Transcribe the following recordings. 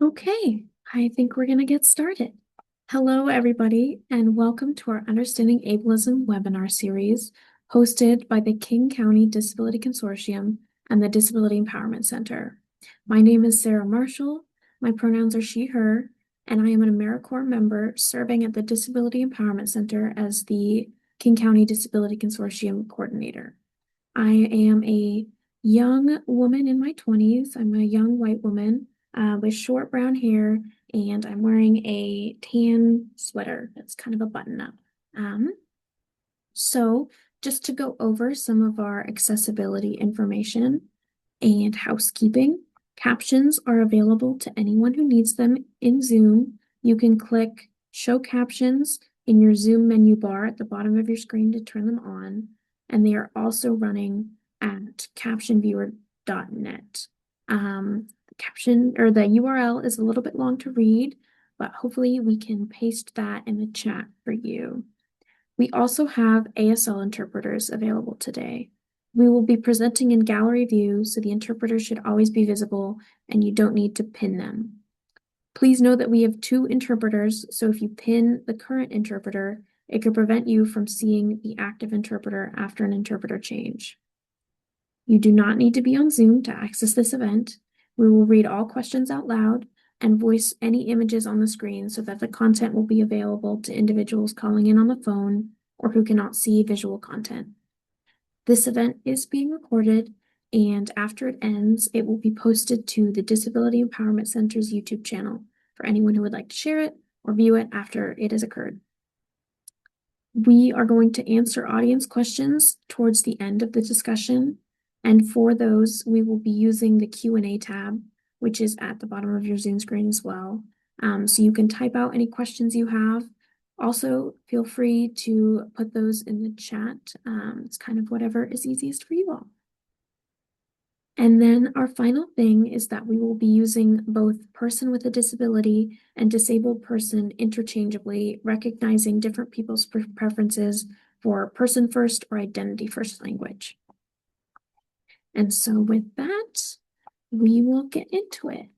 Okay, I think we're going to get started. Hello, everybody, and welcome to our Understanding Ableism webinar series hosted by the King County Disability Consortium and the Disability Empowerment Center. My name is Sarah Marshall. My pronouns are she, her, and I am an AmeriCorps member serving at the Disability Empowerment Center as the King County Disability Consortium coordinator. I am a young woman in my 20s. I'm a young white woman with short brown hair, and I'm wearing a tan sweater that's kind of a button up. Um, so, just to go over some of our accessibility information and housekeeping, captions are available to anyone who needs them in Zoom. You can click Show Captions in your Zoom menu bar at the bottom of your screen to turn them on, and they are also running at captionviewer.net. The URL is a little bit long to read, but hopefully we can paste that in the chat for you. We also have ASL interpreters available today. We will be presenting in gallery view, so the interpreters should always be visible and you don't need to pin them. Please know that we have 2 interpreters, so if you pin the current interpreter, it could prevent you from seeing the active interpreter after an interpreter change. You do not need to be on Zoom to access this event. We will read all questions out loud and voice any images on the screen so that the content will be available to individuals calling in on the phone or who cannot see visual content. This event is being recorded, and after it ends, it will be posted to the Disability Empowerment Center's YouTube channel for anyone who would like to share it or view it after it has occurred. We are going to answer audience questions towards the end of the discussion, and for those, we will be using the Q&A tab, which is at the bottom of your Zoom screen as well. So you can type out any questions you have. Also, feel free to put those in the chat. It's kind of whatever is easiest for you all. And then our final thing is that we will be using both person with a disability and disabled person interchangeably, recognizing different people's preferences for person first or identity first language. And so with that, we will get into it.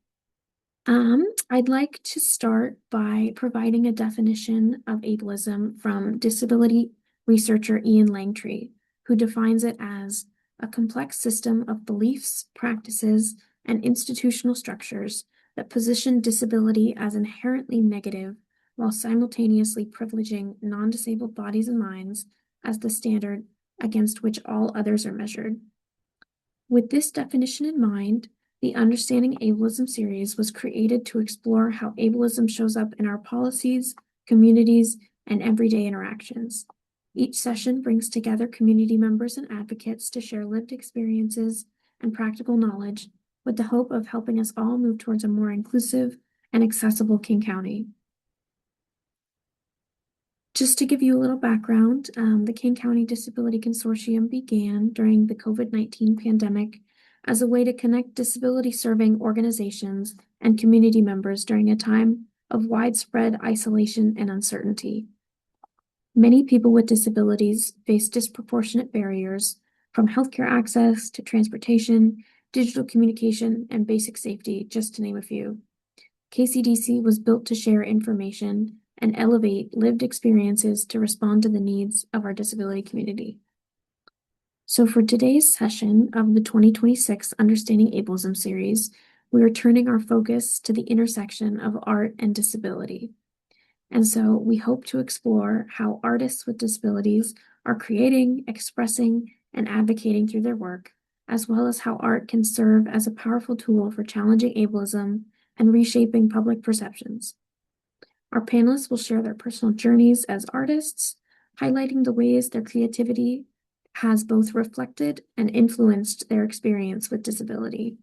I'd like to start by providing a definition of ableism from disability researcher Ian Langtree, who defines it as a complex system of beliefs, practices, and institutional structures that position disability as inherently negative while simultaneously privileging non-disabled bodies and minds as the standard against which all others are measured. With this definition in mind, the Understanding Ableism series was created to explore how ableism shows up in our policies, communities, and everyday interactions. Each session brings together community members and advocates to share lived experiences and practical knowledge with the hope of helping us all move towards a more inclusive and accessible King County. Just to give you a little background, the King County Disability Consortium began during the COVID-19 pandemic as a way to connect disability-serving organizations and community members during a time of widespread isolation and uncertainty. Many people with disabilities face disproportionate barriers, from healthcare access to transportation, digital communication, and basic safety, just to name a few. KCDC was built to share information and elevate lived experiences to respond to the needs of our disability community. So for today's session of the 2026 Understanding Ableism series, we are turning our focus to the intersection of art and disability. And so we hope to explore how artists with disabilities are creating, expressing, and advocating through their work, as well as how art can serve as a powerful tool for challenging ableism and reshaping public perceptions. Our panelists will share their personal journeys as artists, highlighting the ways their creativity has both reflected and influenced their experience with disability.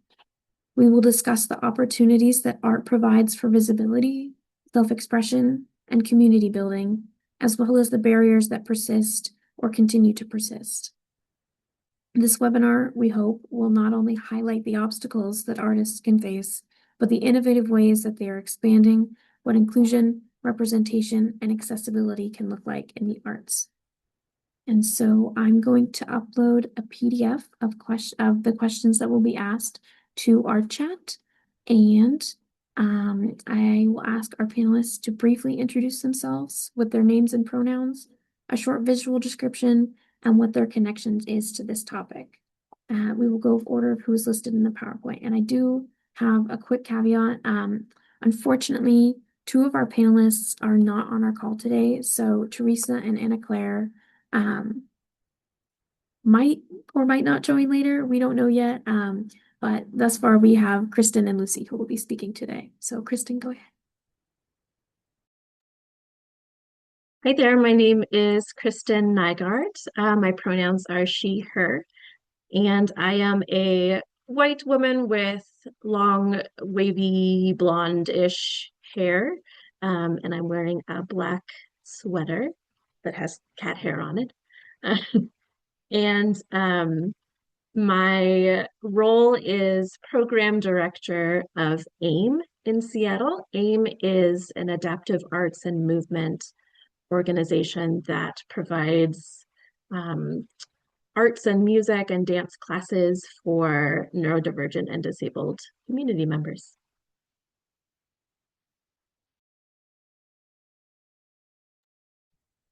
We will discuss the opportunities that art provides for visibility, self-expression, and community building, as well as the barriers that persist or continue to persist. This webinar, we hope, will not only highlight the obstacles that artists can face, but the innovative ways that they are expanding what inclusion, representation, and accessibility can look like in the arts. And so I'm going to upload a PDF of the questions that will be asked to our chat. And I will ask our panelists to briefly introduce themselves with their names and pronouns, a short visual description, and what their connections is to this topic. We will go in order of who is listed in the PowerPoint. And I do have a quick caveat. Unfortunately, two of our panelists are not on our call today. So Teresa and Anna Claire might or might not join later. We don't know yet. But thus far, we have Kristin and Lucy who will be speaking today. So Kristin, go ahead. Hi there, my name is Kristin Nygaard. My pronouns are she, her, and I am a white woman with long, wavy, blonde-ish hair, and I'm wearing a black sweater that has cat hair on it. And my role is program director of AIM in Seattle. AIM is an adaptive arts and movement organization that provides arts and music and dance classes for neurodivergent and disabled community members.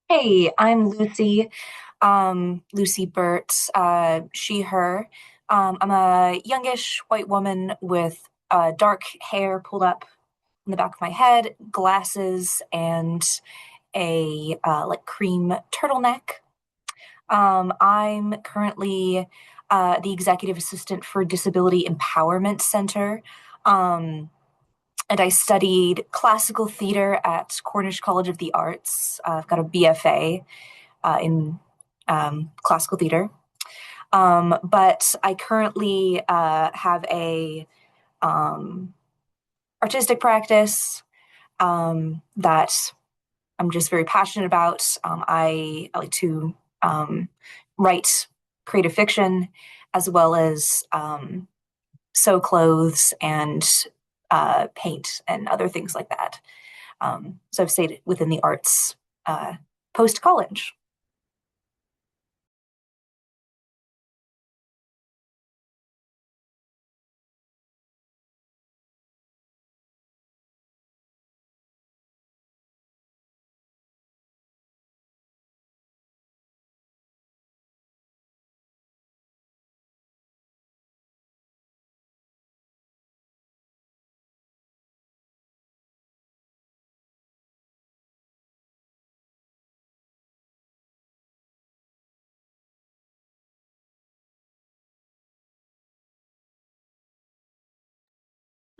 Hey, I'm Lucy, Lucy Bert, she, her. I'm a youngish white woman with dark hair pulled up in the back of my head, glasses, and a like cream turtleneck. I'm currently the executive assistant for Disability Empowerment Center. And I studied classical theater at Cornish College of the Arts. I've got a BFA in classical theater. But I currently have a artistic practice that I'm just very passionate about. I like to write creative fiction as well as sew clothes and paint and other things like that. So I've stayed within the arts post-college.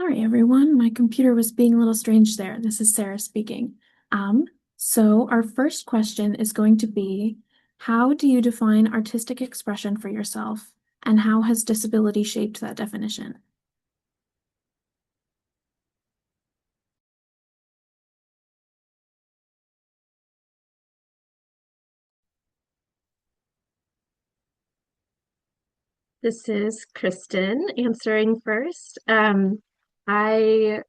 All right, everyone. My computer was being a little strange there. This is Sarah speaking. So our first question is going to be, how do you define artistic expression for yourself, and how has disability shaped that definition? This is Kristin answering first. I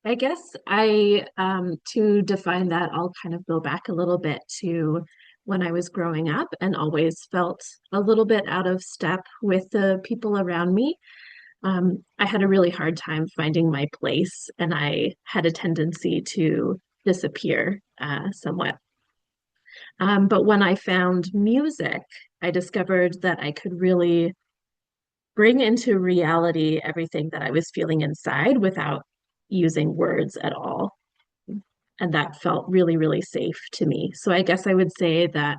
I guess to define that, I'll kind of go back a little bit to when I was growing up and always felt a little bit out of step with the people around me. I had a really hard time finding my place, and I had a tendency to disappear somewhat. But when I found music, I discovered that I could really bring into reality everything that I was feeling inside without using words at all. And that felt really, really safe to me. So I guess I would say that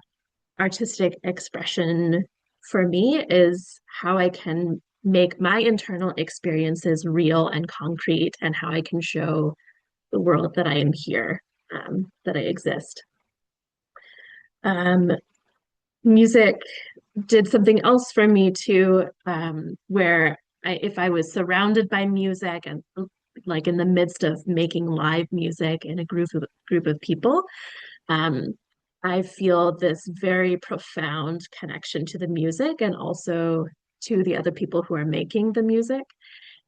artistic expression for me is how I can make my internal experiences real and concrete, and how I can show the world that I am here, that I exist. Um, Music did something else for me too, where if I was surrounded by music and like in the midst of making live music in a group of people, um, I feel this very profound connection to the music and also to the other people who are making the music.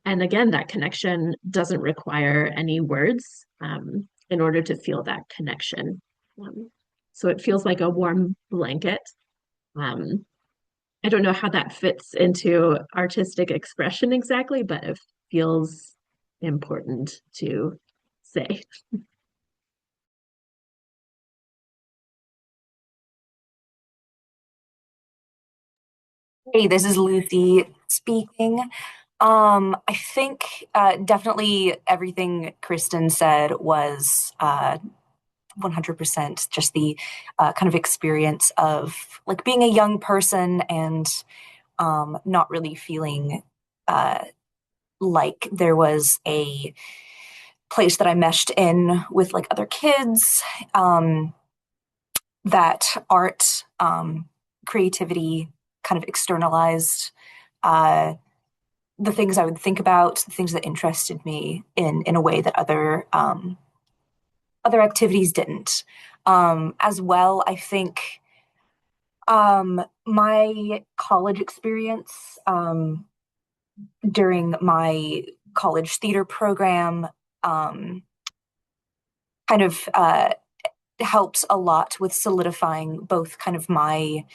And again, that connection doesn't require any words in order to feel that connection. So it feels like a warm blanket. Um, I don't know how that fits into artistic expression exactly, but it feels important to say. Hey, this is Lucy speaking. I think definitely everything Kristin said was 100% just the kind of experience of like being a young person and not really feeling like there was a place that I meshed in with like other kids, that art, creativity kind of externalized the things I would think about, the things that interested me in a way that other activities didn't. As well, I think my college experience during my college theater program kind of helped a lot with solidifying both kind of my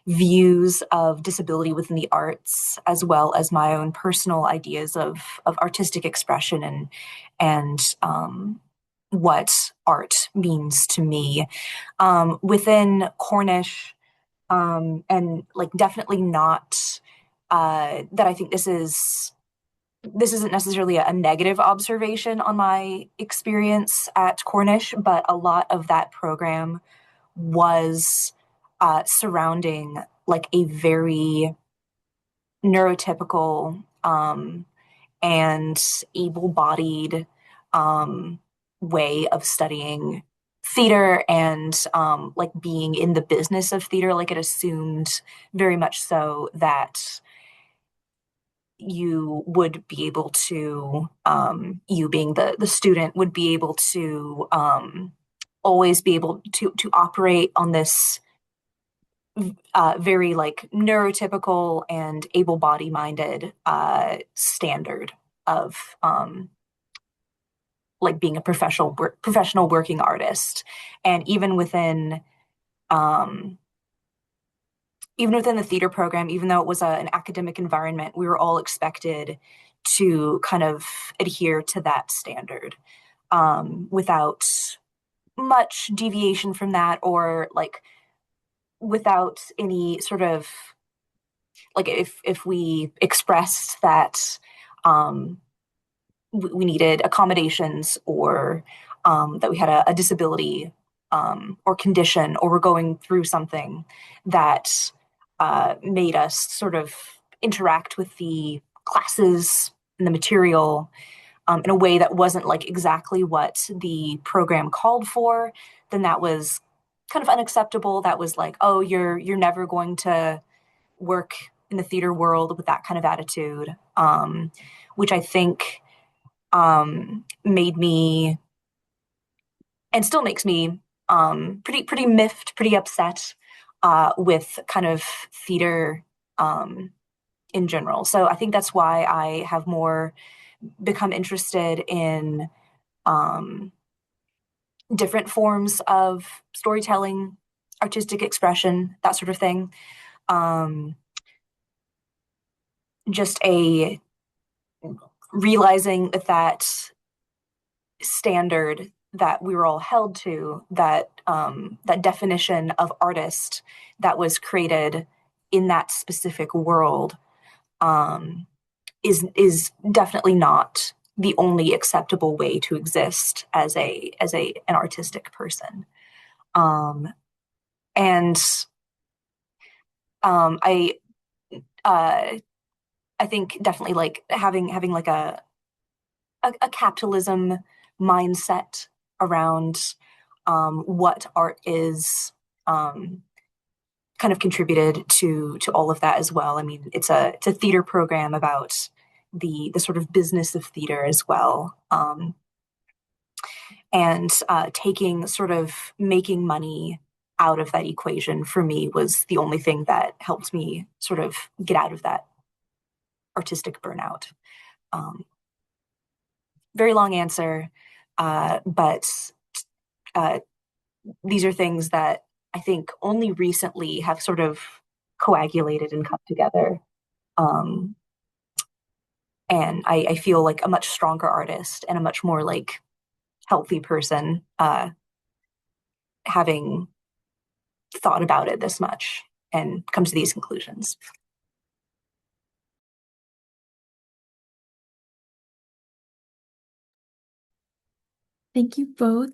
views of disability within the arts as well as my own personal ideas of artistic expression and what art means to me within Cornish, and like definitely not that I think this isn't necessarily a negative observation on my experience at Cornish, but a lot of that program was surrounding like a very neurotypical and able-bodied way of studying theater and like being in the business of theater. Like it assumed very much so that you would be able to, you being the student, would be able to always be able to operate on this very like neurotypical and able-body minded standard of like being a professional working artist. And um, even within the theater program, even though it was an academic environment, we were all expected to kind of adhere to that standard without much deviation from that, or like without any sort of like if we expressed that um, we needed accommodations or that we had a disability or condition or we're going through something that made us sort of interact with the classes and the material in a way that wasn't like exactly what the program called for, then that was kind of unacceptable. That was like, oh, you're never going to work in the theater world with that kind of attitude, which I think made me and still makes me pretty miffed, pretty upset with kind of theater in general. So I think that's why I have more become interested in different forms of storytelling, artistic expression, that sort of thing. Um, just a realizing that standard that we were all held to, that that definition of artist that was created in that specific world, um, is definitely not the only acceptable way to exist as an artistic person. Um, and I I think definitely like having like a capitalism mindset around what art is kind of contributed to all of that as well. I mean, it's a theater program about the sort of business of theater as well, and taking sort of making money out of that equation for me was the only thing that helped me sort of get out of that artistic burnout. Um, Very long answer, but uh, these are things that I think only recently have sort of coagulated and come together. Um, And I feel like a much stronger artist and a much more like healthy person having thought about it this much and come to these conclusions. Thank you both.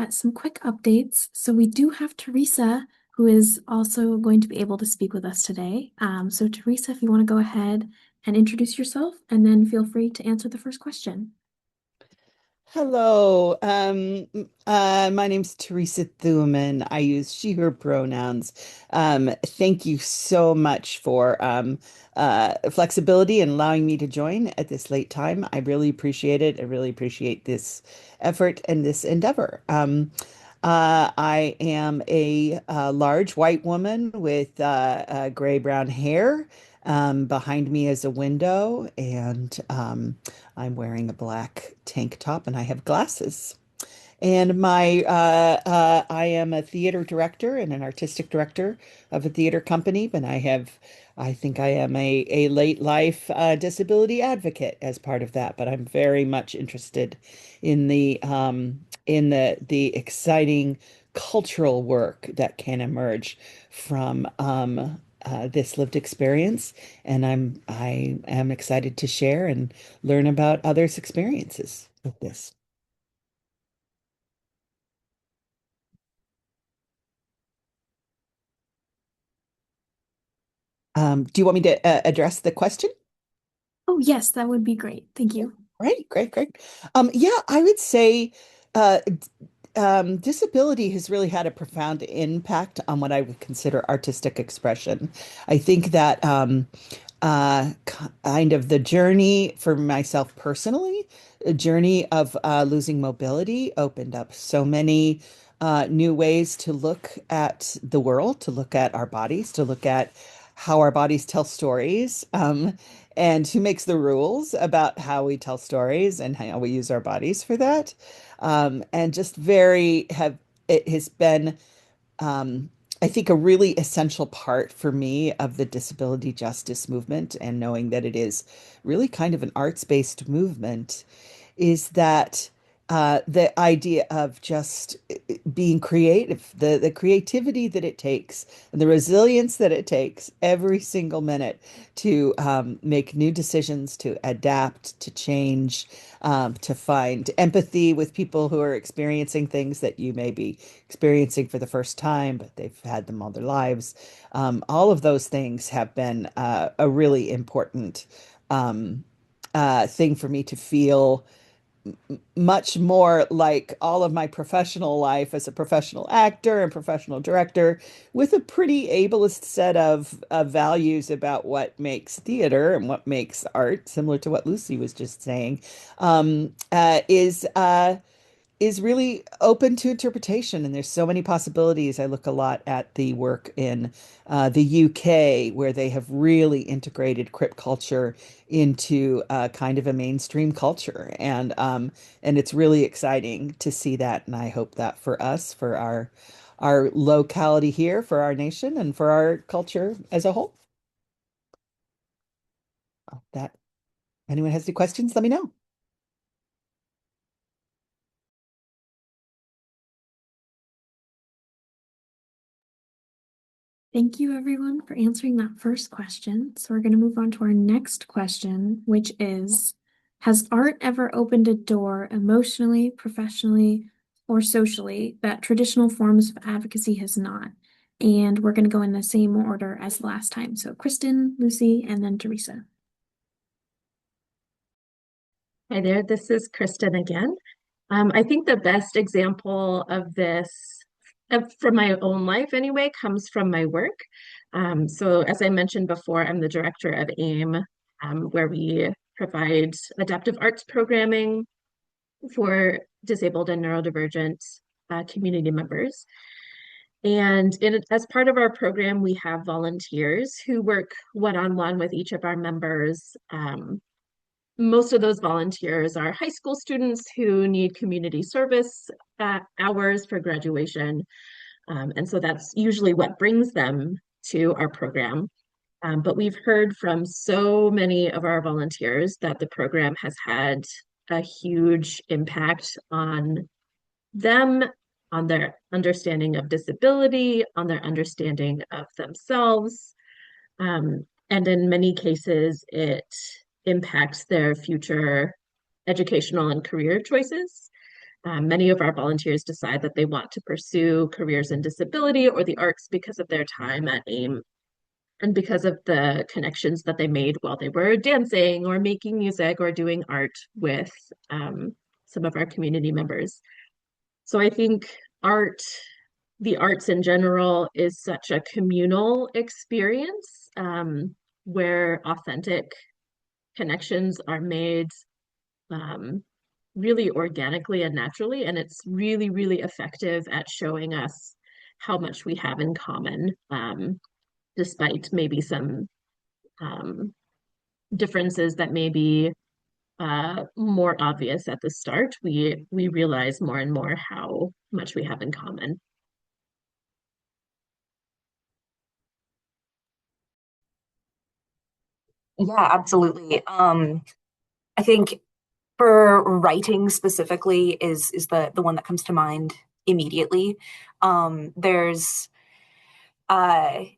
Some quick updates. So we do have Teresa, who is also going to be able to speak with us today. So Teresa, if you want to go ahead and introduce yourself, and then feel free to answer the first question. Hello, my name's Teresa Thuman. I use she, her pronouns. Thank you so much for flexibility and allowing me to join at this late time. I really appreciate it. I really appreciate this effort and this endeavor. I am a large white woman with gray-brown hair. Behind me is a window, and I'm wearing a black tank top, and I have glasses. And I am a theater director and an artistic director of a theater company, but I think I am a late life disability advocate as part of that. But I'm very much interested in the exciting cultural work that can emerge from this lived experience, and I am excited to share and learn about others' experiences with this. Do you want me to address the question? Oh, yes, that would be great. Thank you. Great, great, great. Yeah, I would say disability has really had a profound impact on what I would consider artistic expression. I think that kind of the journey for myself personally, a journey of losing mobility opened up so many new ways to look at the world, to look at our bodies, to look at how our bodies tell stories, and who makes the rules about how we tell stories and how we use our bodies for that. And just it has been I think a really essential part for me of the disability justice movement, and knowing that it is really kind of an arts-based movement, is that the idea of just being creative, the creativity that it takes, and the resilience that it takes every single minute to make new decisions, to adapt, to change, to find empathy with people who are experiencing things that you may be experiencing for the first time, but they've had them all their lives. All of those things have been a really important thing for me to feel much more like all of my professional life as a professional actor and professional director, with a pretty ableist set of values about what makes theater and what makes art, similar to what Lucy was just saying, um, uh, is uh, is really open to interpretation, and there's so many possibilities. I look a lot at the work in the UK, where they have really integrated crip culture into kind of a mainstream culture, and it's really exciting to see that. And I hope that for us, for our locality here, for our nation, and for our culture as a whole. That anyone has any questions, let me know. Thank you, everyone, for answering that first question. So we're going to move on to our next question, which is, has art ever opened a door emotionally, professionally, or socially that traditional forms of advocacy has not? And we're going to go in the same order as last time. So Kristin, Lucy, and then Teresa. Hi there, this is Kristin again. I think the best example of this, from my own life anyway, comes from my work. So as I mentioned before, I'm the director of AIM, where we provide adaptive arts programming for disabled and neurodivergent community members. And as part of our program, we have volunteers who work one-on-one with each of our members. Most of those volunteers are high school students who need community service hours for graduation. And so that's usually what brings them to our program. But we've heard from so many of our volunteers that the program has had a huge impact on them, on their understanding of disability, on their understanding of themselves. And in many cases, it impacts their future educational and career choices. Many of our volunteers decide that they want to pursue careers in disability or the arts because of their time at AIM and because of the connections that they made while they were dancing or making music or doing art with some of our community members. So I think the arts in general is such a communal experience where authentic connections are made really organically and naturally. And it's really, really effective at showing us how much we have in common, despite maybe some differences that may be more obvious at the start. We realize more and more how much we have in common. Yeah, absolutely. I think for writing specifically is the one that comes to mind immediately. There's a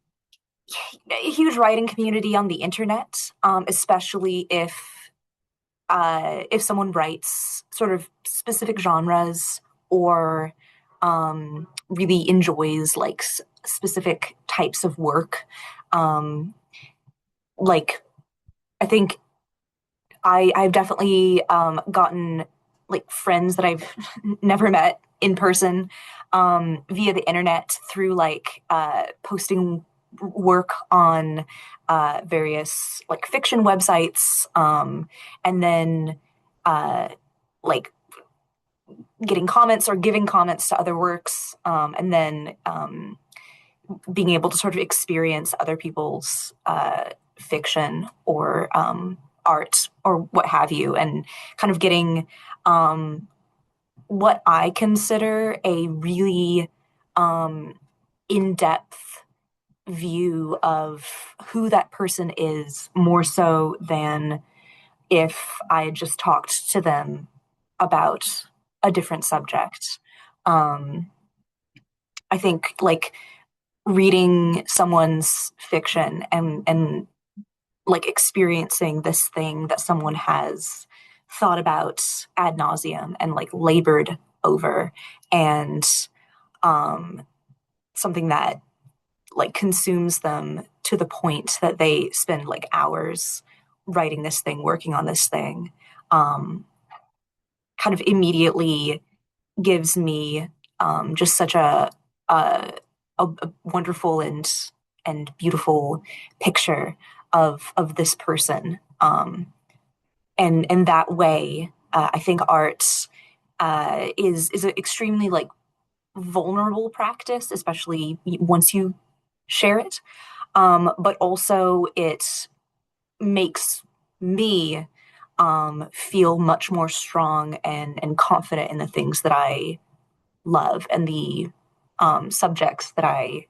huge writing community on the internet, especially if someone writes sort of specific genres or really enjoys like specific types of work. Like I think I've definitely gotten like friends that I've never met in person via the internet through like posting work on various like fiction websites, and then like getting comments or giving comments to other works, and then being able to sort of experience other people's fiction or art or what have you, and kind of getting what I consider a really in-depth view of who that person is, more so than if I had just talked to them about a different subject. I think like reading someone's fiction and like experiencing this thing that someone has thought about ad nauseum and like labored over, and something that like consumes them to the point that they spend like hours writing this thing, working on this thing, kind of immediately gives me just such a wonderful and beautiful picture of this person. And in that way, I think art is an extremely like vulnerable practice, especially once you share it. But also it makes me feel much more strong and confident in the things that I love and the subjects that I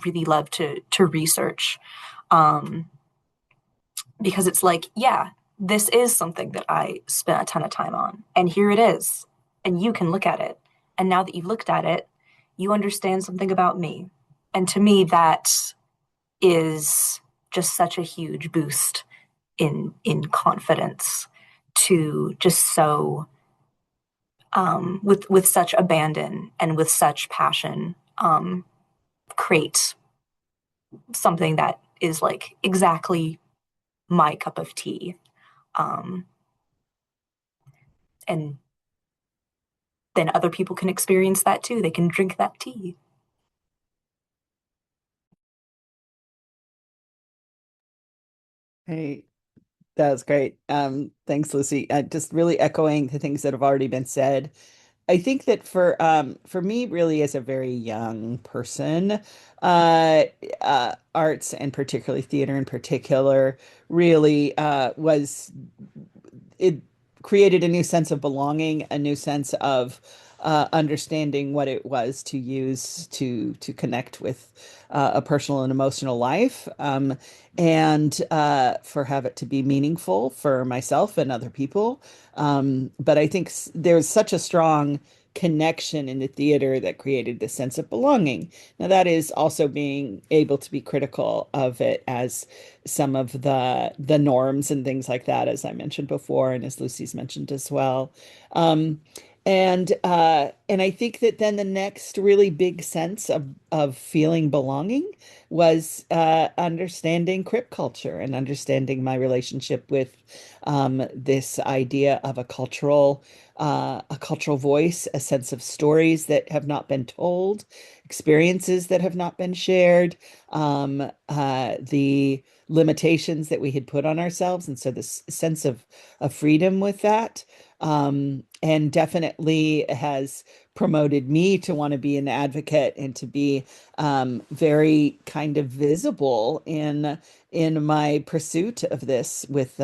really love to research. Because it's like, yeah, this is something that I spent a ton of time on, and here it is, and you can look at it. And now that you've looked at it, you understand something about me. And to me, that is just such a huge boost in confidence to just so with such abandon and with such passion create something that is like exactly my cup of tea, um, and then other people can experience that too. They can drink that tea. Hey, that was great. Thanks, Lucy. Just really echoing the things that have already been said. I think that for me, really, as a very young person, arts and particularly theater in particular, really was it created a new sense of belonging, a new sense of understanding what it was to use to connect with a personal and emotional life, and for have it to be meaningful for myself and other people. But I think there's such a strong connection in the theater that created this sense of belonging. Now, that is also being able to be critical of it as some of the norms and things like that, as I mentioned before, and as Lucy's mentioned as well. Um, and I think that then the next really big sense of feeling belonging was understanding crip culture and understanding my relationship with this idea of a cultural voice, a sense of stories that have not been told, experiences that have not been shared, the limitations that we had put on ourselves, and so this sense of freedom with that. And definitely has promoted me to want to be an advocate and to be very kind of visible in my pursuit of this with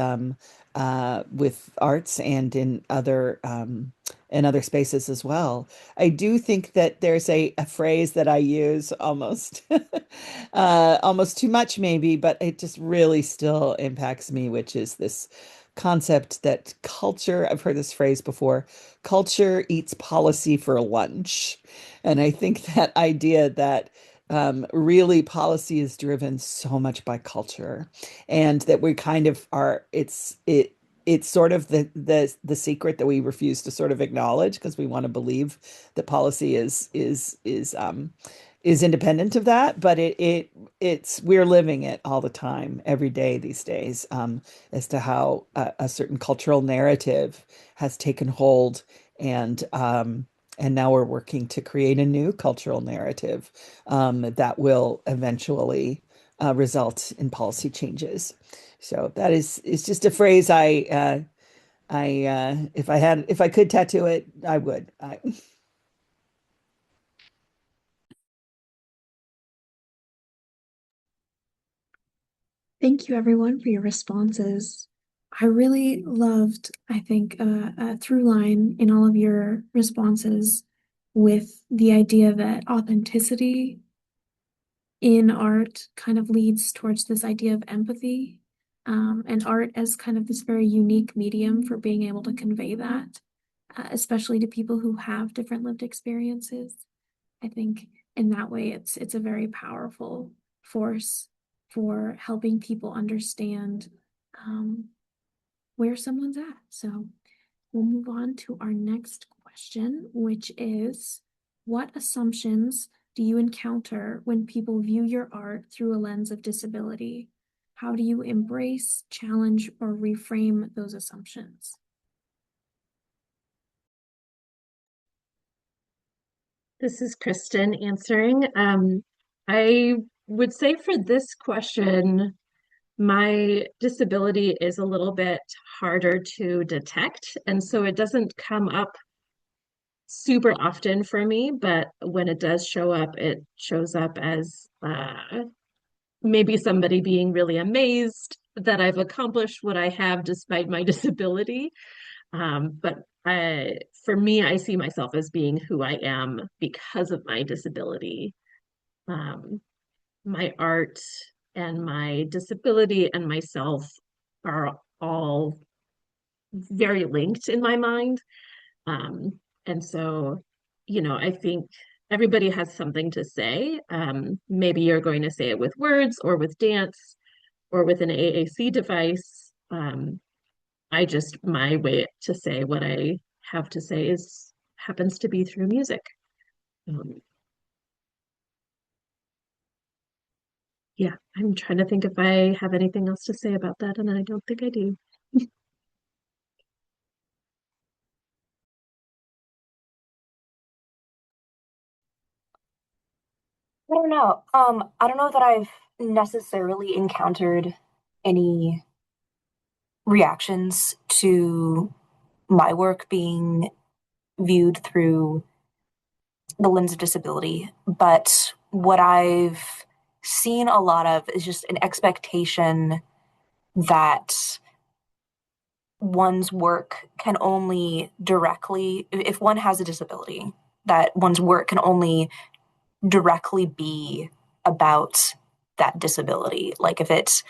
arts and in other spaces as well. I do think that there's a phrase that I use almost almost too much maybe, but it just really still impacts me, which is this concept that culture, I've heard this phrase before, culture eats policy for lunch. And I think that idea that really policy is driven so much by culture, and that we kind of are, it's sort of the secret that we refuse to sort of acknowledge because we want to believe that policy is independent of that, but it's we're living it all the time, every day these days, as to how a certain cultural narrative has taken hold, and now we're working to create a new cultural narrative that will eventually result in policy changes. So that is just a phrase if I could tattoo it, I would. Thank you, everyone, for your responses. I really loved, I think, a through line in all of your responses with the idea that authenticity in art kind of leads towards this idea of empathy, and art as kind of this very unique medium for being able to convey that, especially to people who have different lived experiences. I think in that way, it's a very powerful force for helping people understand where someone's at. So we'll move on to our next question, which is, what assumptions do you encounter when people view your art through a lens of disability? How do you embrace, challenge, or reframe those assumptions? This is Kristin answering. I would say for this question, my disability is a little bit harder to detect, and so it doesn't come up super often for me, but when it does show up, it shows up as maybe somebody being really amazed that I've accomplished what I have despite my disability. But for me, I see myself as being who I am because of my disability. Um, my art and my disability and myself are all very linked in my mind. And so, I think everybody has something to say. Maybe you're going to say it with words or with dance or with an AAC device. My way to say what I have to say happens to be through music. Um, yeah, I'm trying to think if I have anything else to say about that, and I don't think I do. I don't know. I don't know that I've necessarily encountered any reactions to my work being viewed through the lens of disability, but what I've seen a lot of is just an expectation that one's work can only directly, if one has a disability, that one's work can only directly be about that disability. Like if it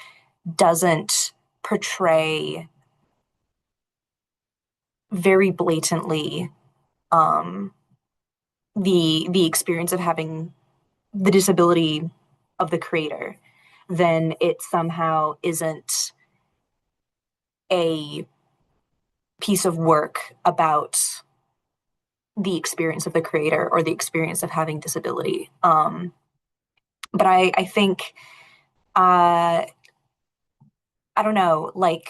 doesn't portray very blatantly um, the experience of having the disability of the creator, then it somehow isn't a piece of work about the experience of the creator or the experience of having disability. But I think, I don't know, like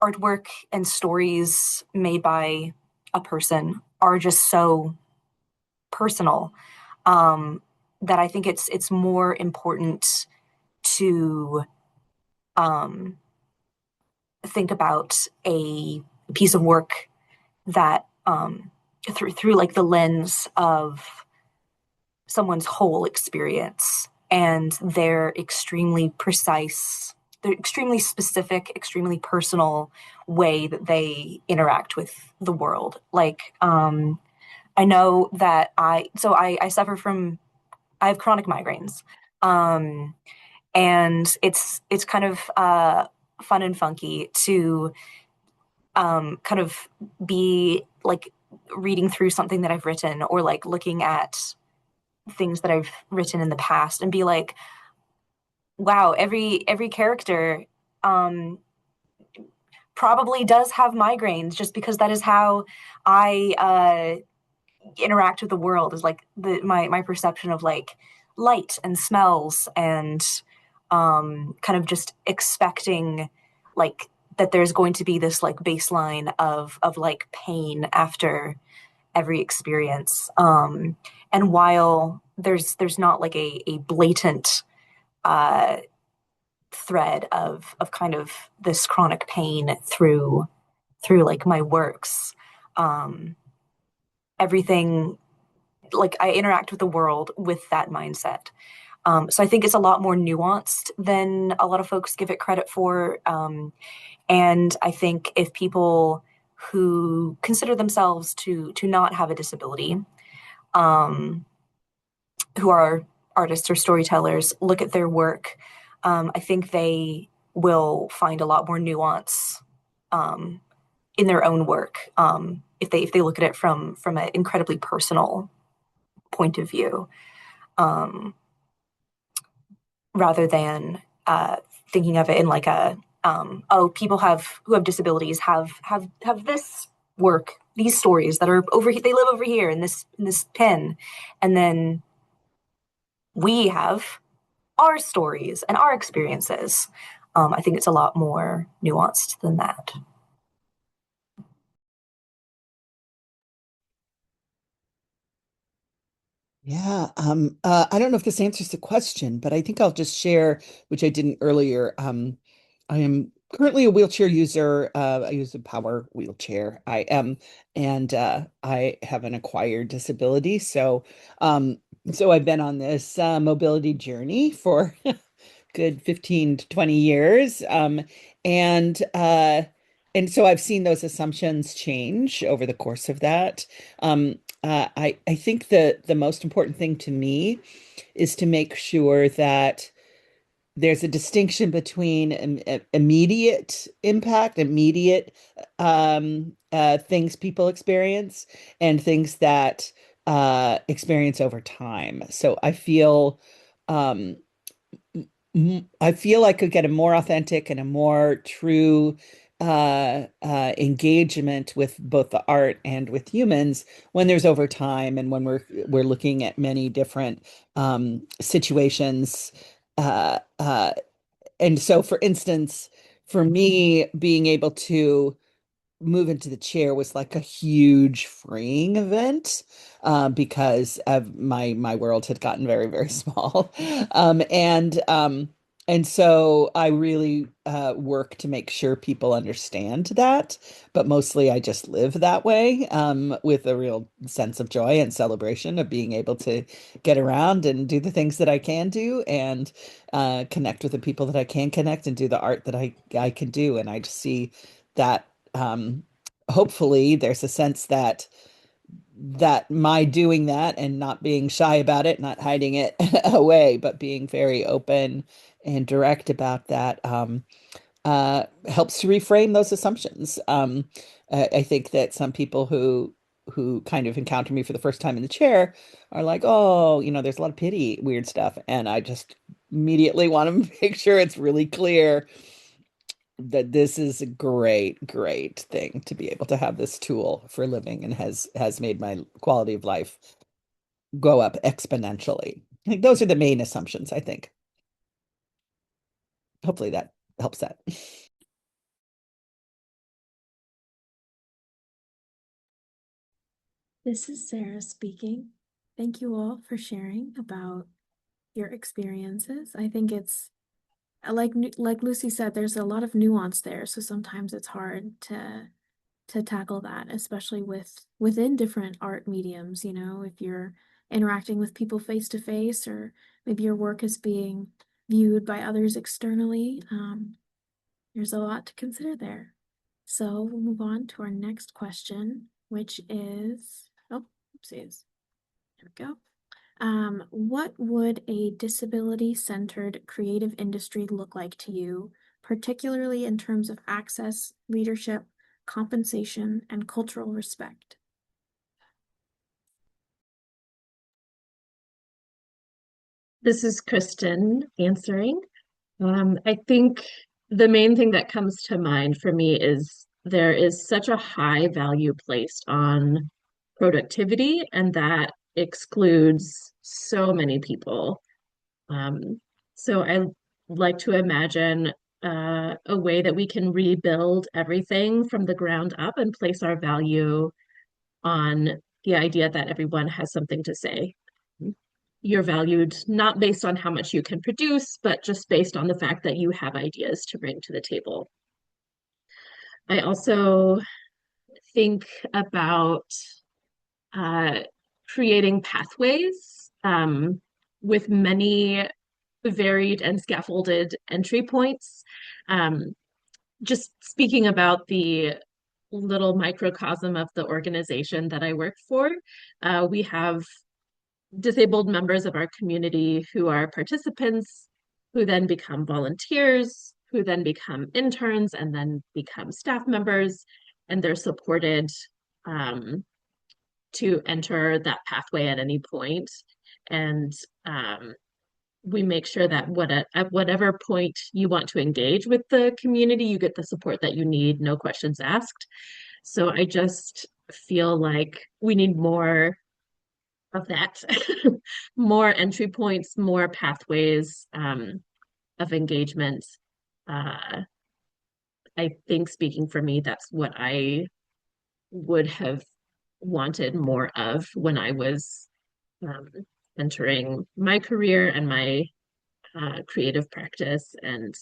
artwork and stories made by a person are just so personal, that I think it's more important to um, think about a piece of work that through like the lens of someone's whole experience and their extremely precise, their extremely specific, extremely personal way that they interact with the world. Like, I know that I suffer from, I have chronic migraines. Um, and it's kind of fun and funky to kind of be like reading through something that I've written or like looking at things that I've written in the past and be like, wow, every character um, probably does have migraines just because that is how I interact with the world, is like my perception of like light and smells and kind of just expecting like that there's going to be this like baseline of like pain after every experience. And while there's not like a blatant uh, thread of kind of this chronic pain through like my works, um, everything, like I interact with the world with that mindset. So I think it's a lot more nuanced than a lot of folks give it credit for. And I think if people who consider themselves to not have a disability, um, who are artists or storytellers, look at their work, I think they will find a lot more nuance um, in their own work, if they look at it from an incredibly personal point of view, um, rather than thinking of it in like a oh, people who have disabilities have this work, these stories that are over, they live over here in this pen, and then we have our stories and our experiences. I think it's a lot more nuanced than that. Yeah, I don't know if this answers the question, but I think I'll just share, which I didn't earlier. I am currently a wheelchair user. I use a power wheelchair. I am, and I have an acquired disability. So I've been on this mobility journey for good 15 to 20 years. And uh, and so I've seen those assumptions change over the course of that. I think the most important thing to me is to make sure that there's a distinction between immediate impact, immediate things people experience, and things that experience over time. So um, I feel I could get a more authentic and a more true engagement with both the art and with humans when there's over time and when we're looking at many different situations. Uh, uh, and so, for instance, for me, being able to move into the chair was like a huge freeing event because of my world had gotten very, very small. Um, and um, and so I really work to make sure people understand that, but mostly I just live that way with a real sense of joy and celebration of being able to get around and do the things that I can do and connect with the people that I can connect and do the art that I can do. And I just see that hopefully there's a sense that my doing that and not being shy about it, not hiding it away, but being very open and direct about that, helps to reframe those assumptions. I think that some people who kind of encounter me for the first time in the chair are like, oh, there's a lot of pity, weird stuff, and I just immediately want to make sure it's really clear that this is a great, great thing to be able to have this tool for living, and has made my quality of life go up exponentially. I think those are the main assumptions, I think. Hopefully that helps that. This is Sarah speaking. Thank you all for sharing about your experiences. I think it's like Lucy said, there's a lot of nuance there, so sometimes it's hard to tackle that, especially within different art mediums. If you're interacting with people face to face, or maybe your work is being viewed by others externally. There's a lot to consider there. So we'll move on to our next question, which is, oh, oopsies. There we go. What would a disability-centered creative industry look like to you, particularly in terms of access, leadership, compensation, and cultural respect? This is Kristin answering. I think the main thing that comes to mind for me is there is such a high value placed on productivity, and that excludes so many people. So I like to imagine a way that we can rebuild everything from the ground up and place our value on the idea that everyone has something to say. You're valued not based on how much you can produce, but just based on the fact that you have ideas to bring to the table. I also think about creating pathways with many varied and scaffolded entry points. Just speaking about the little microcosm of the organization that I work for, we have disabled members of our community who are participants, who then become volunteers, who then become interns, and then become staff members, and they're supported to enter that pathway at any point. And we make sure that at whatever point you want to engage with the community, you get the support that you need, no questions asked. So I just feel like we need more of that, more entry points, more pathways of engagement. I think, speaking for me, that's what I would have wanted more of when I was entering my career and my creative practice, and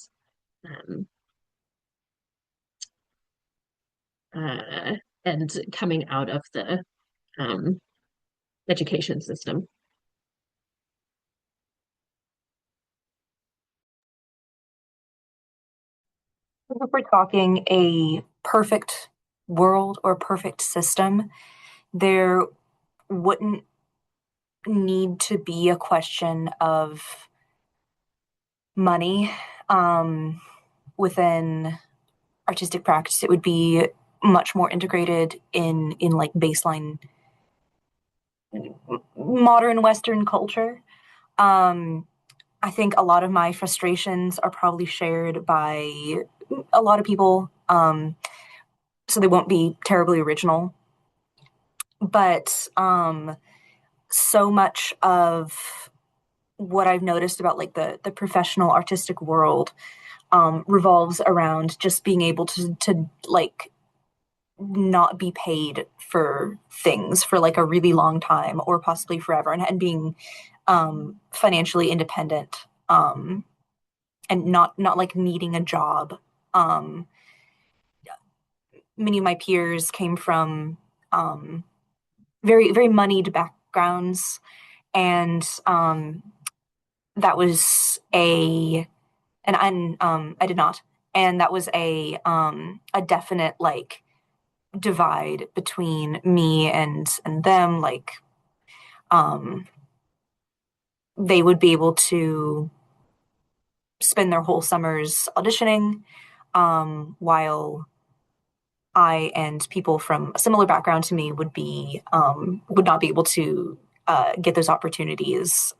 coming out of the education system. If we're talking a perfect world or perfect system, there wouldn't need to be a question of money within artistic practice. It would be much more integrated in like baseline modern Western culture. I think a lot of my frustrations are probably shared by a lot of people, so they won't be terribly original. But so much of what I've noticed about like the professional artistic world revolves around just being able to like not be paid for things for like a really long time or possibly forever, and being financially independent, and not like needing a job. Many of my peers came from very, very moneyed backgrounds, and that was and I did not. and that was a definite like divide between me and them. Like they would be able to spend their whole summers auditioning, while I and people from a similar background to me would not be able to get those opportunities,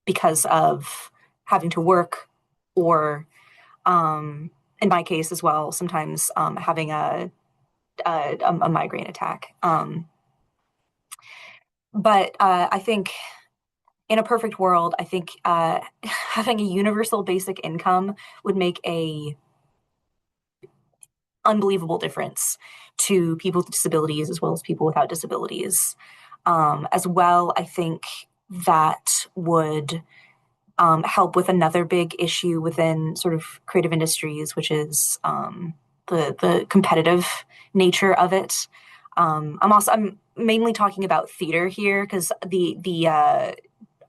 because of having to work, or in my case as well, sometimes having a migraine attack. But I think in a perfect world, I think having a universal basic income would make a unbelievable difference to people with disabilities as well as people without disabilities. As well, I think that would help with another big issue within sort of creative industries, which is the competitive nature of it. I'm mainly talking about theater here because the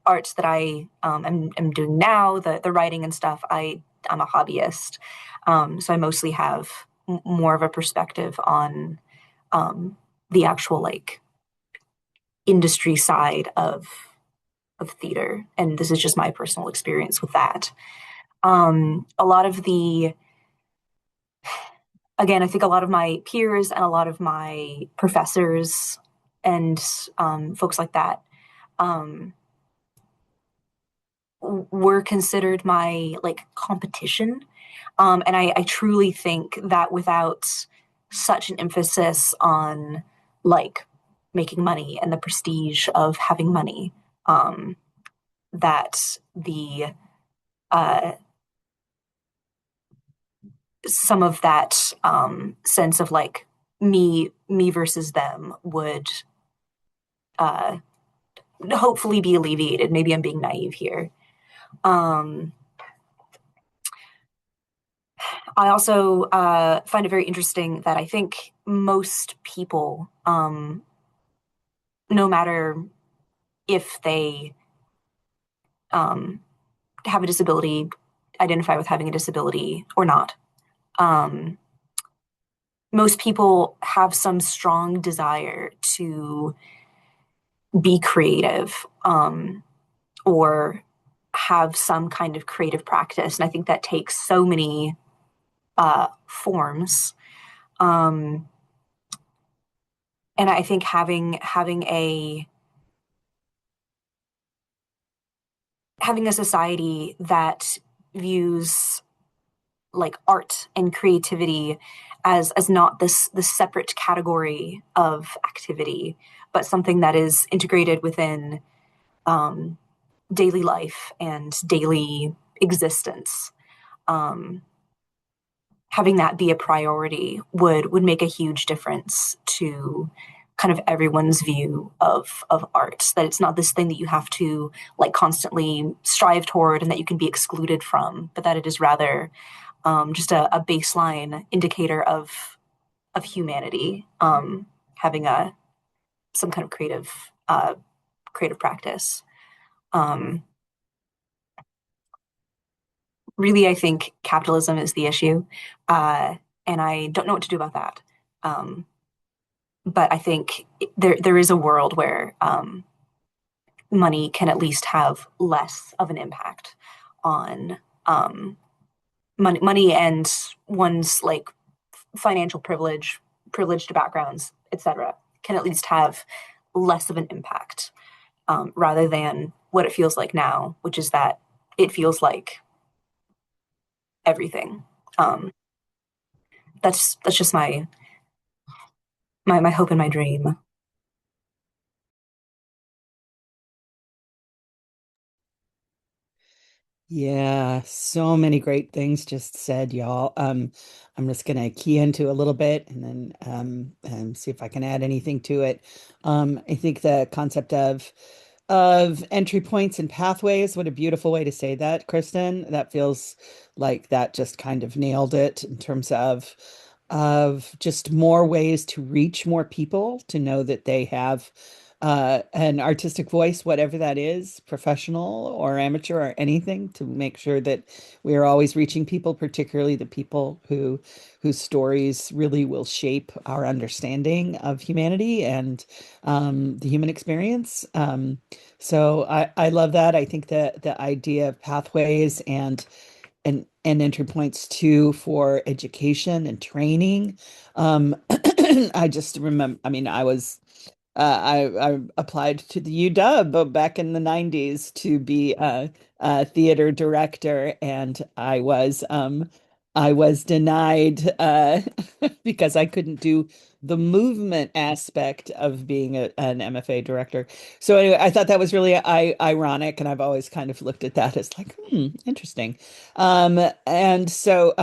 arts that I am doing now, the writing and stuff, I'm a hobbyist, so I mostly have more of a perspective on the actual like industry side of theater, and this is just my personal experience with that. A lot of the Again, I think a lot of my peers and a lot of my professors and folks like that um, were considered my like competition. And I truly think that without such an emphasis on like making money and the prestige of having money, that the uh, some of that sense of like me versus them would uh, hopefully be alleviated. Maybe I'm being naive here. Um, I also find it very interesting that I think most people, no matter if they um, have a disability, identify with having a disability or not, um, most people have some strong desire to be creative, or have some kind of creative practice. And I think that takes so many forms. Um, and I think having a society that views like art and creativity as not this separate category of activity, but something that is integrated within um, daily life and daily existence. Um, Having that be a priority would make a huge difference to kind of everyone's view of art, that it's not this thing that you have to like constantly strive toward and that you can be excluded from, but that it is rather just a baseline indicator of humanity, having a some kind of creative practice. um, Really, I think capitalism is the issue, and I don't know what to do about that. Um, but I think there is a world where money can at least have less of an impact on money and one's like financial privileged backgrounds, etc., can at least have less of an impact, rather than what it feels like now, which is that it feels like everything. Um, that's just my hope and my dream. Yeah, so many great things just said, y'all. I'm just gonna key into a little bit and then see if I can add anything to it. I think the concept of entry points and pathways, what a beautiful way to say that, Kristin. That feels like that just kind of nailed it in terms of just more ways to reach more people, to know that they have an artistic voice, whatever that is, professional or amateur or anything, to make sure that we are always reaching people, particularly the people whose stories really will shape our understanding of humanity and the human experience. So I love that. I think that the idea of pathways and entry points too for education and training. I just remember, I mean, I applied to the UW back in the 90s to be a theater director, and I was denied because I couldn't do the movement aspect of being an MFA director. So anyway, I thought that was really ironic, and I've always kind of looked at that as like, interesting. And so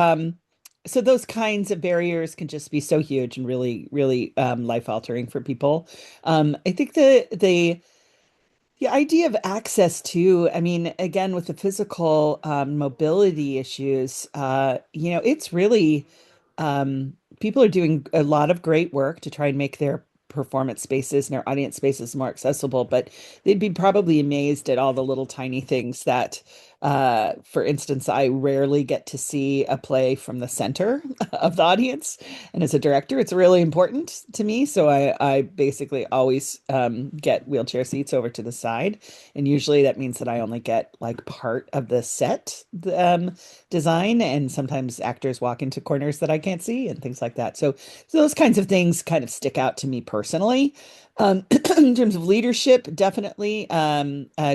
those kinds of barriers can just be so huge and really, really life altering for people. I think the idea of access to, I mean, again, with the physical mobility issues, it's really people are doing a lot of great work to try and make their performance spaces and their audience spaces more accessible, but they'd be probably amazed at all the little tiny things that, for instance, I rarely get to see a play from the center of the audience. And as a director, it's really important to me. So I basically always get wheelchair seats over to the side. And usually that means that I only get like part of the set design. And sometimes actors walk into corners that I can't see and things like that. So those kinds of things kind of stick out to me personally. In terms of leadership, definitely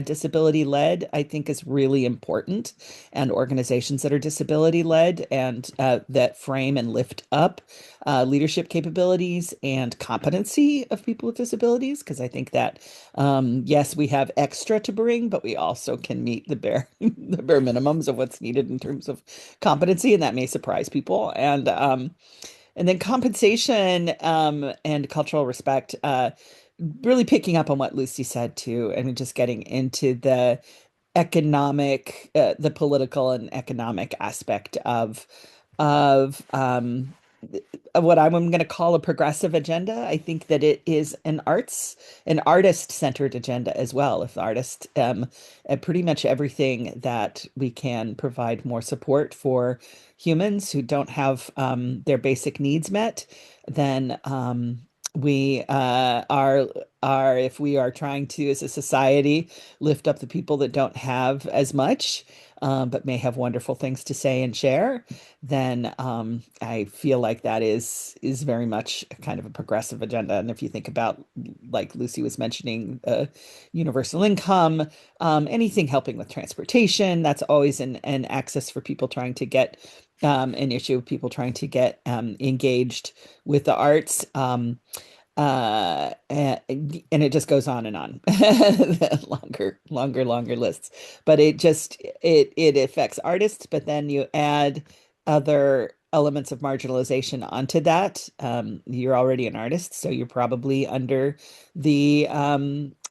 disability led, I think is really important. And organizations that are disability led and that frame and lift up leadership capabilities and competency of people with disabilities. Because I think that, yes, we have extra to bring, but we also can meet the the bare minimums of what's needed in terms of competency. And that may surprise people. And then compensation and cultural respect, really picking up on what Lucy said too, and just getting into the political and economic aspect of what I'm going to call a progressive agenda. I think that it is an artist-centered agenda as well. If the artist, pretty much everything that we can provide more support for humans who don't have their basic needs met, then we are if we are trying to, as a society, lift up the people that don't have as much, but may have wonderful things to say and share, then I feel like that is very much kind of a progressive agenda. And if you think about, like Lucy was mentioning, universal income, anything helping with transportation, that's always an access for people trying to get an issue of people trying to get engaged with the arts. And it just goes on and on. Longer lists. But it affects artists, but then you add other elements of marginalization onto that. You're already an artist, so you're probably under the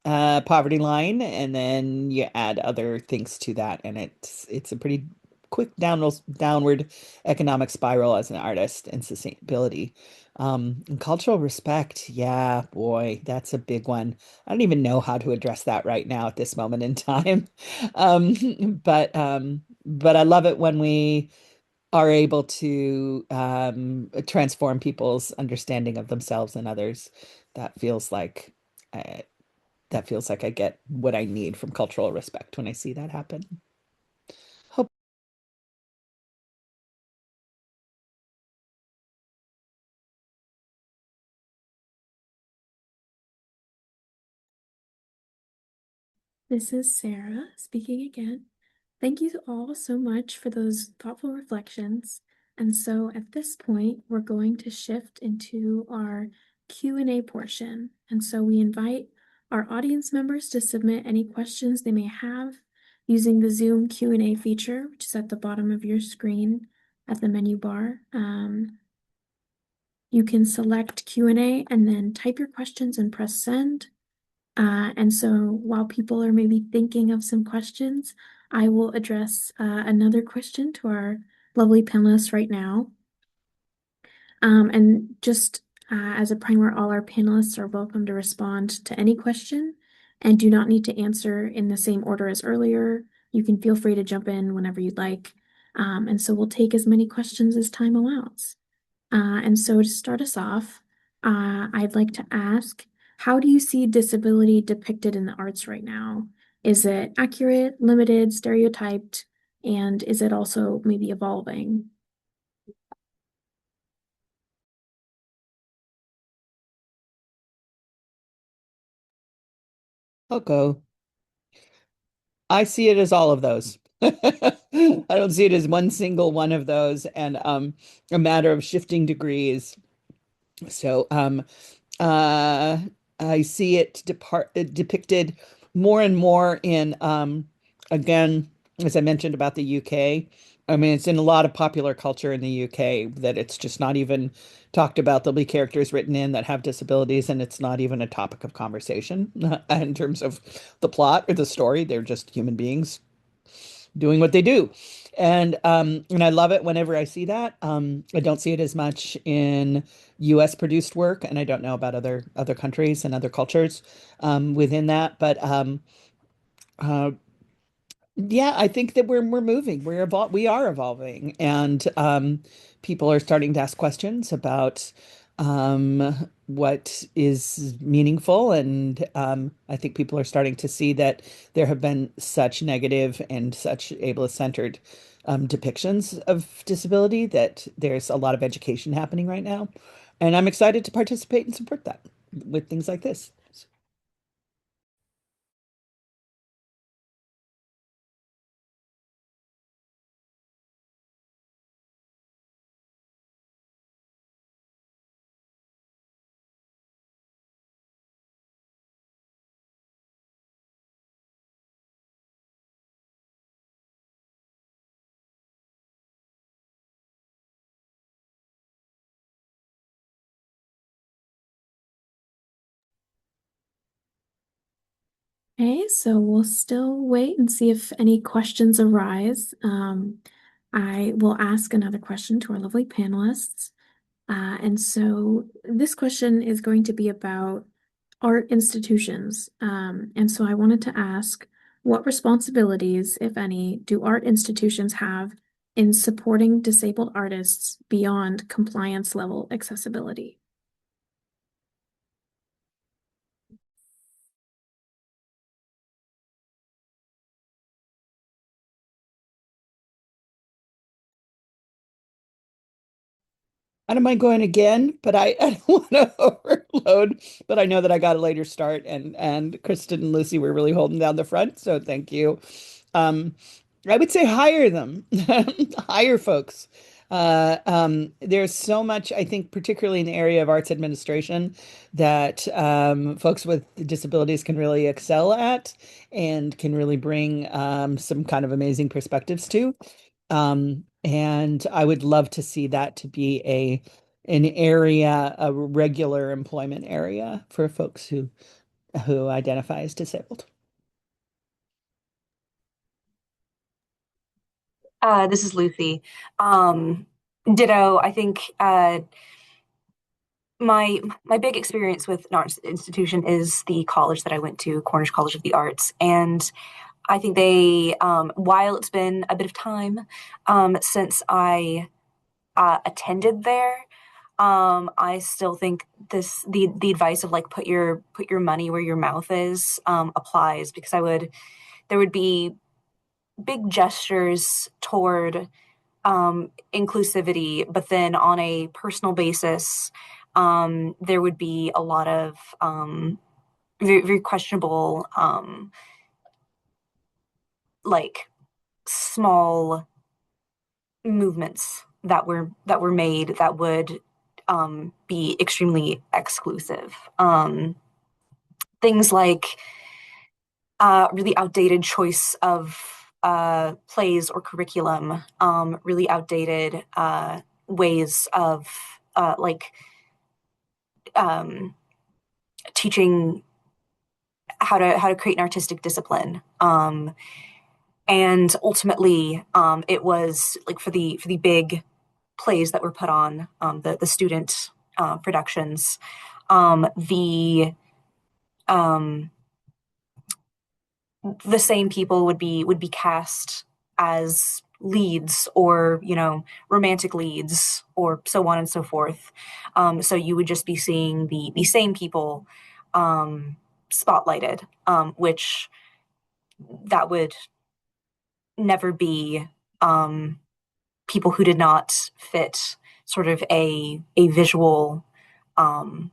poverty line, and then you add other things to that, and it's a pretty quick downward economic spiral as an artist and sustainability. And cultural respect, yeah, boy, that's a big one. I don't even know how to address that right now at this moment in time. But I love it when we are able to transform people's understanding of themselves and others. That feels like uh, that feels like I get what I need from cultural respect when I see that happen. Hope. This is Sarah speaking again. Thank you all so much for those thoughtful reflections. And so at this point, we're going to shift into our Q&A portion. And so we invite our audience members to submit any questions they may have using the Zoom Q&A feature, which is at the bottom of your screen at the menu bar. You can select Q&A and then type your questions and press send. And so while people are maybe thinking of some questions, I will address another question to our lovely panelists right now. And just As a primer, all our panelists are welcome to respond to any question and do not need to answer in the same order as earlier. You can feel free to jump in whenever you'd like. And so we'll take as many questions as time allows. And so to start us off, I'd like to ask, how do you see disability depicted in the arts right now? Is it accurate, limited, stereotyped, and is it also maybe evolving? I'll go. I see it as all of those. I don't see it as one single one of those and a matter of shifting degrees. So uh, I see it depicted more and more in again, as I mentioned about the UK. I mean, it's in a lot of popular culture in the UK that it's just not even talked about. There'll be characters written in that have disabilities, and it's not even a topic of conversation in terms of the plot or the story. They're just human beings doing what they do. And I love it whenever I see that. I don't see it as much in US produced work, and I don't know about other countries and other cultures within that. But uh, yeah, I think that we're moving. We are evolving, and people are starting to ask questions about what is meaningful, and I think people are starting to see that there have been such negative and such ableist-centered depictions of disability that there's a lot of education happening right now, and I'm excited to participate and support that with things like this. Okay, so we'll still wait and see if any questions arise. I will ask another question to our lovely panelists. And so this question is going to be about art institutions. And so I wanted to ask, what responsibilities, if any, do art institutions have in supporting disabled artists beyond compliance level accessibility? I don't mind going again, but I don't want to overload. But I know that I got a later start, and Kristen and Lucy were really holding down the front, so thank you. Um, I would say hire them, hire folks. There's so much, I think, particularly in the area of arts administration, that folks with disabilities can really excel at and can really bring some kind of amazing perspectives to. And I would love to see that to be an area, a regular employment area for folks who identify as disabled. This is Lucy. Um, Ditto. I think my big experience with an arts institution is the college that I went to, Cornish College of the Arts, and I think they, while it's been a bit of time since I attended there, I still think the advice of like put your money where your mouth is applies because there would be big gestures toward inclusivity, but then on a personal basis, there would be a lot of very, very questionable, like small movements that were made that would be extremely exclusive. Things like really outdated choice of plays or curriculum, really outdated ways of like um, teaching how to create an artistic discipline. And ultimately, it was like for the big plays that were put on, the student productions, the um, the same people would be cast as leads, or romantic leads, or so on and so forth. So you would just be seeing the same people spotlighted, which that would never be people who did not fit sort of a visual um,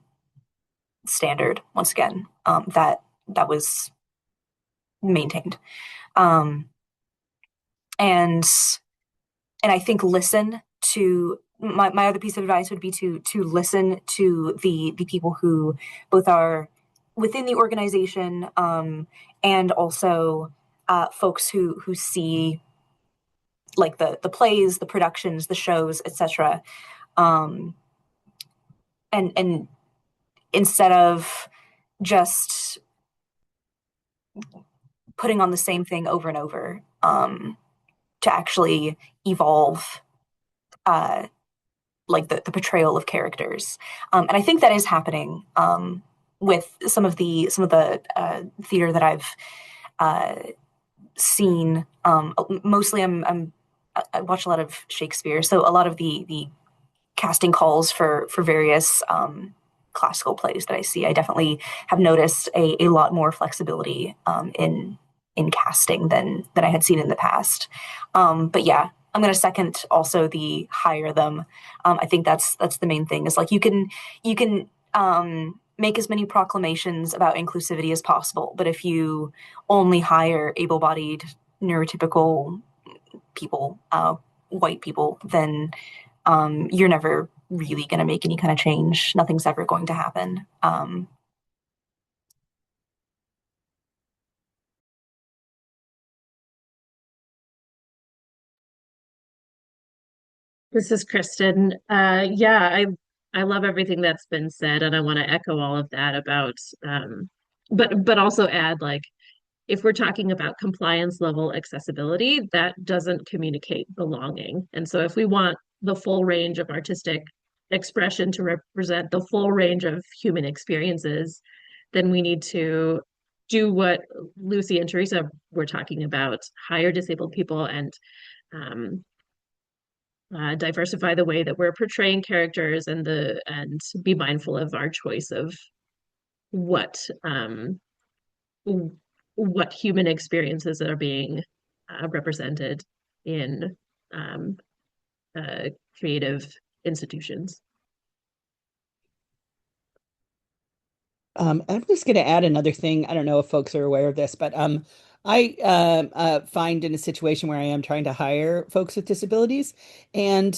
standard. Once again, that was maintained. Um, and I think listen to my other piece of advice would be to listen to the people who both are within the organization, and also folks who see like the plays, the productions, the shows, etc. Um, and instead of just putting on the same thing over and over, to actually evolve like the portrayal of characters. And I think that is happening with some of the theater that I've seen. Mostly I watch a lot of Shakespeare, so a lot of the casting calls for various classical plays that I see, I definitely have noticed a lot more flexibility in casting than I had seen in the past. But yeah, I'm going to second also the hire them. I think that's the main thing, is like you can make as many proclamations about inclusivity as possible, but if you only hire able-bodied, neurotypical people, white people, then you're never really going to make any kind of change. Nothing's ever going to happen. This is Kristin. Yeah, I love everything that's been said, and I want to echo all of that about, but also add, like, if we're talking about compliance level accessibility, that doesn't communicate belonging. And so if we want the full range of artistic expression to represent the full range of human experiences, then we need to do what Lucy and Teresa were talking about: hire disabled people, and um, diversify the way that we're portraying characters, and be mindful of our choice of what what human experiences are being represented in um, creative institutions. I'm just going to add another thing. I don't know if folks are aware of this, but I find in a situation where I am trying to hire folks with disabilities, and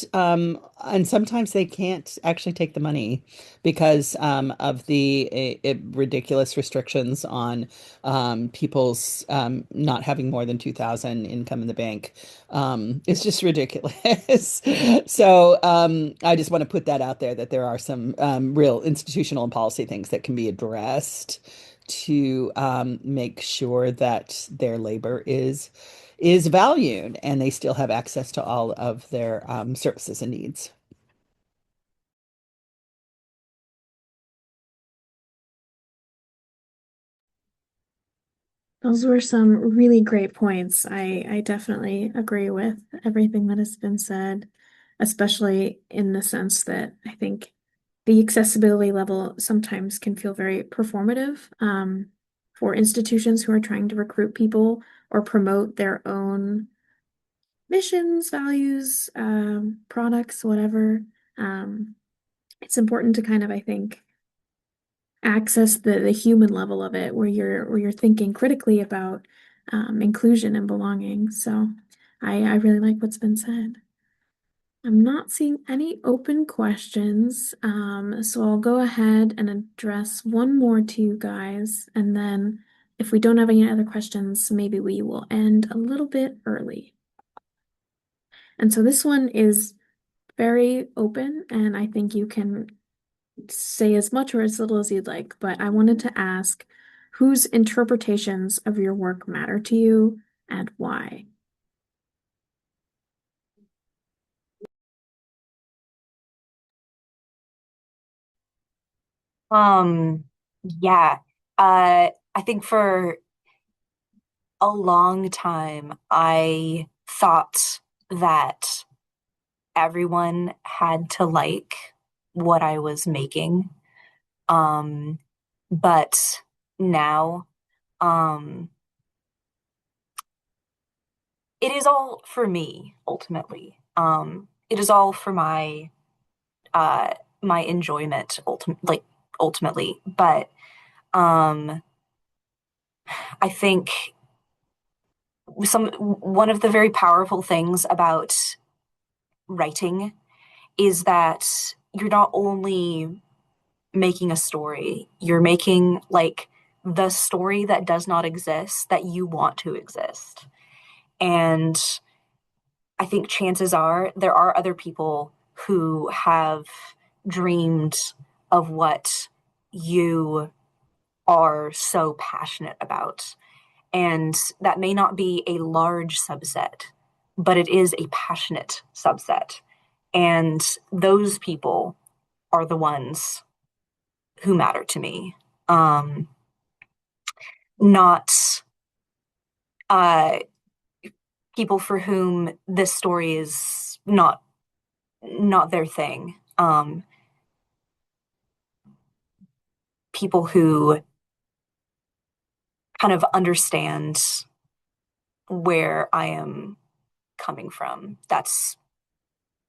sometimes they can't actually take the money because of the ridiculous restrictions on people's not having more than 2,000 income in the bank. It's just ridiculous. So I just want to put that out there, that there are some real institutional and policy things that can be addressed to make sure that their labor is valued and they still have access to all of their services and needs. Those were some really great points. I definitely agree with everything that has been said, especially in the sense that I think the accessibility level sometimes can feel very performative, for institutions who are trying to recruit people or promote their own missions, values, products, whatever. It's important to kind of, I think, access the human level of it, where you're thinking critically about inclusion and belonging. So I really like what's been said. I'm not seeing any open questions, so I'll go ahead and address one more to you guys, and then if we don't have any other questions, maybe we will end a little bit early. And so this one is very open, and I think you can say as much or as little as you'd like, but I wanted to ask, whose interpretations of your work matter to you and why? Um, yeah. I think for a long time, I thought that everyone had to like what I was making. Um, but now, um, it is all for me, ultimately. It is all for uh my enjoyment, ultimately. But um, I think one of the very powerful things about writing is that you're not only making a story, you're making like the story that does not exist that you want to exist. And I think chances are there are other people who have dreamed of what you are so passionate about. And that may not be a large subset, but it is a passionate subset. And those people are the ones who matter to me. Not uh, people for whom this story is not their thing. People who kind of understand where I am coming from. That's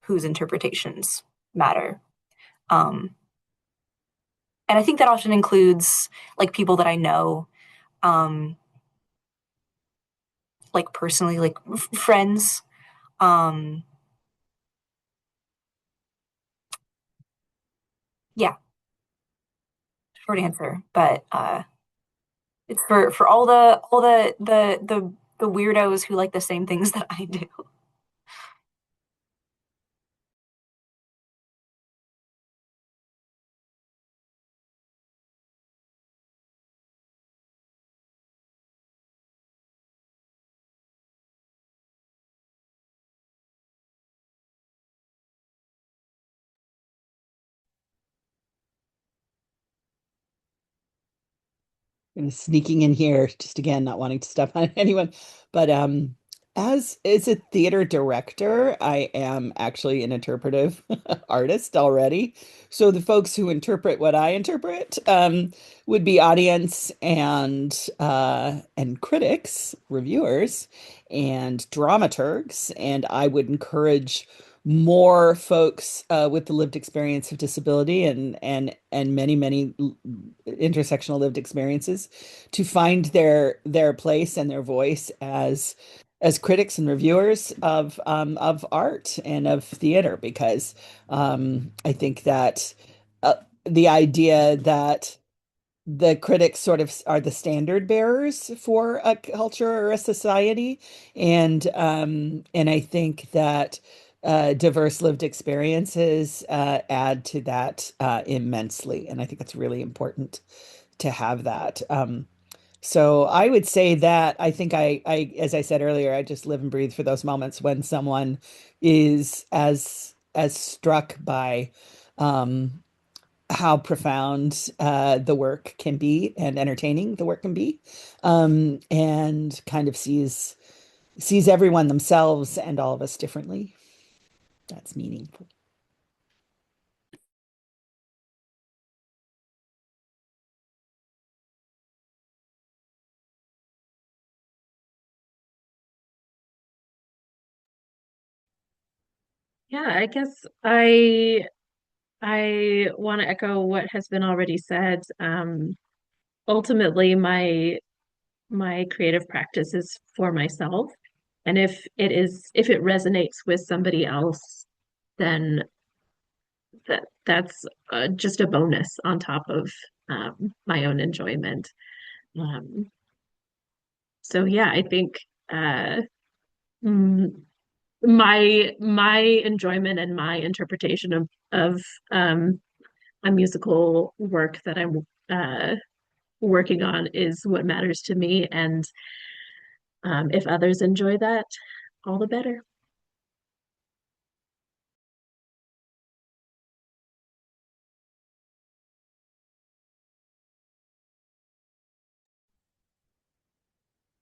whose interpretations matter. Um, and I think that often includes like people that I know, um, like personally, like friends. Um, yeah, short answer, but it's for all the weirdos who like the same things that I do. And sneaking in here, just again, not wanting to step on anyone, but as a theater director, I am actually an interpretive artist already. So the folks who interpret what I interpret would be audience and critics, reviewers, and dramaturgs, and I would encourage more folks with the lived experience of disability and many intersectional lived experiences to find their place and their voice as critics and reviewers of art and of theater, because I think that uh, the idea that the critics sort of are the standard bearers for a culture or a society, and I think that diverse lived experiences add to that immensely, and I think it's really important to have that. So I would say that I think as I said earlier, I just live and breathe for those moments when someone is as struck by um, how profound the work can be and entertaining the work can be, and kind of sees everyone themselves and all of us differently. That's meaningful. Yeah, I guess I want to echo what has been already said. Ultimately, my creative practice is for myself, and if it resonates with somebody else, then that's just a bonus on top of my own enjoyment. Um, so yeah, I think uh, mm, my enjoyment and my interpretation of a musical work that I'm working on is what matters to me. And if others enjoy that, all the better.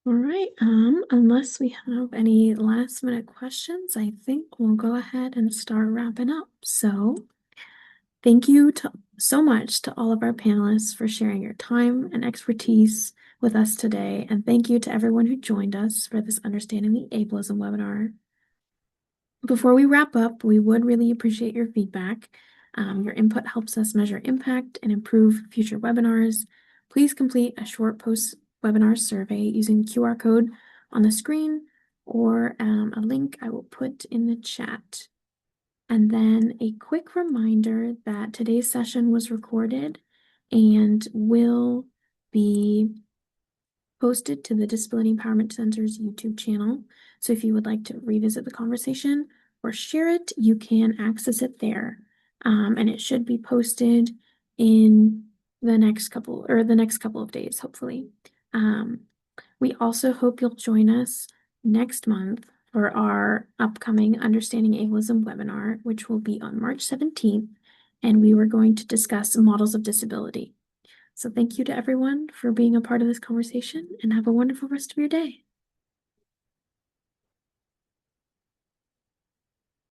All right, unless we have any last minute questions, I think we'll go ahead and start wrapping up. So thank you so much to all of our panelists for sharing your time and expertise with us today. And thank you to everyone who joined us for this Understanding the Ableism webinar. Before we wrap up, we would really appreciate your feedback. Your input helps us measure impact and improve future webinars. Please complete a short post-webinar survey using the QR code on the screen or a link I will put in the chat. And then a quick reminder that today's session was recorded and will be posted to the Disability Empowerment Center's YouTube channel. So if you would like to revisit the conversation or share it, you can access it there. And it should be posted in the next couple of days, hopefully. We also hope you'll join us next month for our upcoming Understanding Ableism webinar, which will be on March 17th, and we were going to discuss models of disability. So thank you to everyone for being a part of this conversation, and have a wonderful rest of your day.